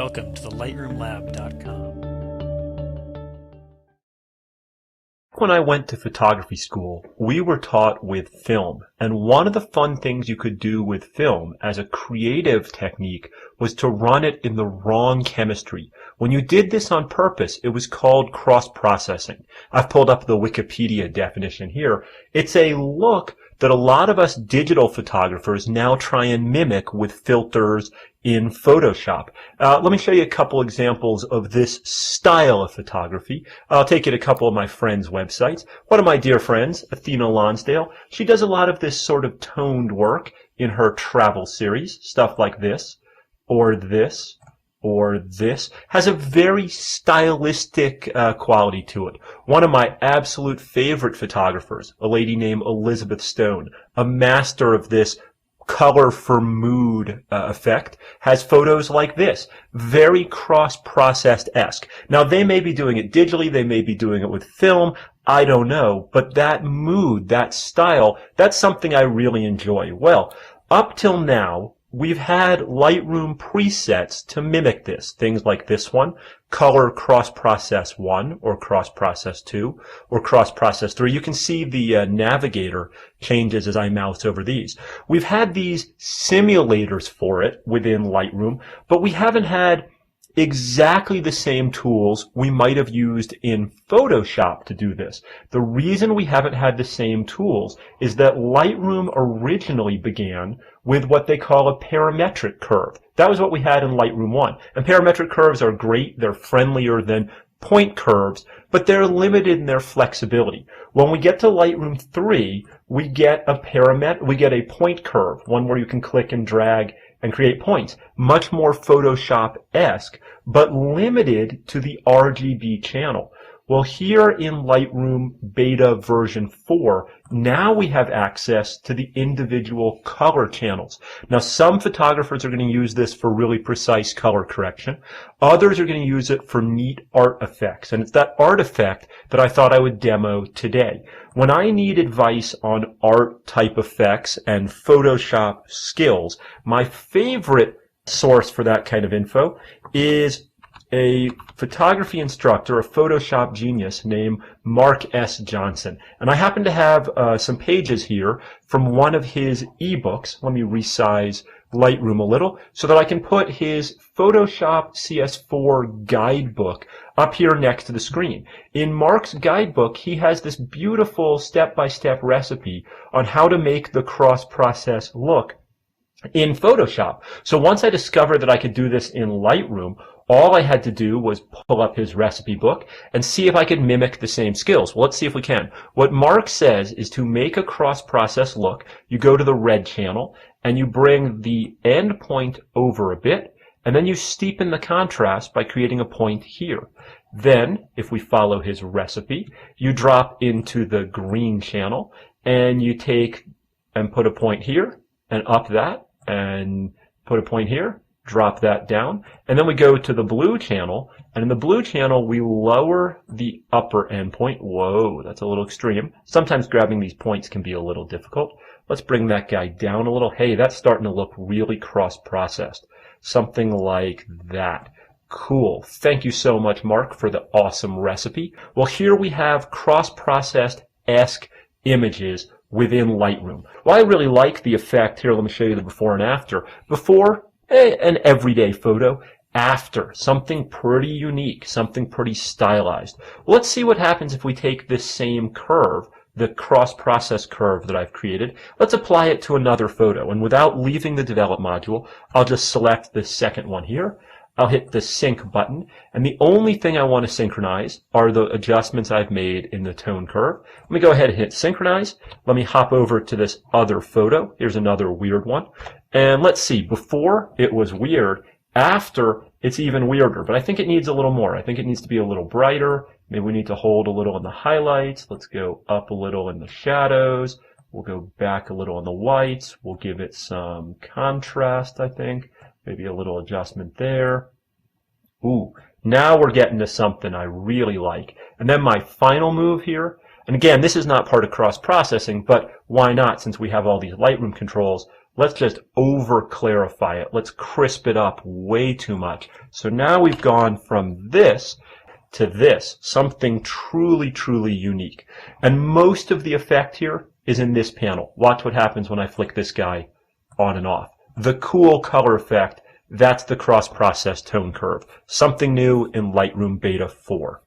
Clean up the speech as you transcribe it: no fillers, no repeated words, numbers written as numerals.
Welcome to the lightroomlab.com. When I went to photography school, we were taught with film, and one of the fun things you could do with film as a creative technique was to run it in the wrong chemistry. When you did this on purpose, it was called cross-processing. I've pulled up the Wikipedia definition here. It's a look that a lot of us digital photographers now try and mimic with filters in Photoshop. Let me show you a couple examples of this style of photography. I'll take you to a couple of my friends' websites. One of my dear friends, Athena Lonsdale, she does a lot of this sort of toned work in her travel series, stuff like this, or this, or this, has a very stylistic quality to it. One of my absolute favorite photographers, a lady named Elizabeth Stone, a master of this color for mood effect, has photos like this, very cross-processed-esque. Now, they may be doing it digitally, they may be doing it with film, I don't know, but that mood, that style, that's something I really enjoy. Well, up till now, we've had Lightroom presets to mimic this. Things like this one, Color Cross-Process 1, or Cross-Process 2, or Cross-Process 3. You can see the navigator changes as I mouse over these. We've had these simulators for it within Lightroom, but we haven't had exactly the same tools we might have used in Photoshop to do this. The reason we haven't had the same tools is that Lightroom originally began with what they call a parametric curve. That was what we had in Lightroom 1. And parametric curves are great. They're friendlier than point curves, but they're limited in their flexibility. When we get to Lightroom 3, we get a point curve, one where you can click and drag and create points. Much more Photoshop-esque, but limited to the RGB channel. Well, here in Lightroom Beta version 4, now we have access to the individual color channels. Now, some photographers are going to use this for really precise color correction. Others are going to use it for neat art effects. And it's that art effect that I thought I would demo today. When I need advice on art type effects and Photoshop skills, my favorite source for that kind of info is a photography instructor, a Photoshop genius named Mark S. Johnson. And I happen to have some pages here from one of his ebooks. Let me resize Lightroom a little so that I can put his Photoshop CS4 guidebook up here next to the screen. In Mark's guidebook, he has this beautiful step-by-step recipe on how to make the cross-process look in Photoshop. So once I discovered that I could do this in Lightroom, all I had to do was pull up his recipe book and see if I could mimic the same skills. Well, let's see if we can. What Mark says is to make a cross-process look, you go to the red channel and you bring the end point over a bit, and then you steepen the contrast by creating a point here. Then, if we follow his recipe, you drop into the green channel and you take and put a point here and up that and put a point here, drop that down, and then we go to the blue channel, and in the blue channel we lower the upper end point. Whoa, that's a little extreme. Sometimes grabbing these points can be a little difficult. Let's bring that guy down a little. Hey, that's starting to look really cross-processed. Something like that. Cool. Thank you so much, Mark, for the awesome recipe. Well, here we have cross-processed-esque images within Lightroom. Well, I really like the effect. Here, let me show you the before and after. Before, an everyday photo. After, something pretty unique, something pretty stylized. Well, let's see what happens if we take this same curve, the cross-process curve that I've created. Let's apply it to another photo. And without leaving the Develop module, I'll just select the second one here. I'll hit the Sync button, and the only thing I want to synchronize are the adjustments I've made in the tone curve. Let me go ahead and hit Synchronize. Let me hop over to this other photo. Here's another weird one. And let's see, before it was weird, after it's even weirder, but I think it needs a little more. I think it needs to be a little brighter. Maybe we need to hold a little in the highlights. Let's go up a little in the shadows. We'll go back a little on the whites. We'll give it some contrast, I think. Maybe a little adjustment there. Ooh, now we're getting to something I really like. And then my final move here, and again, this is not part of cross-processing, but why not since we have all these Lightroom controls? Let's just over clarify it. Let's crisp it up way too much. So now we've gone from this to this, something truly, truly unique. And most of the effect here is in this panel. Watch what happens when I flick this guy on and off. The cool color effect, that's the cross-process tone curve. Something new in Lightroom Beta 4.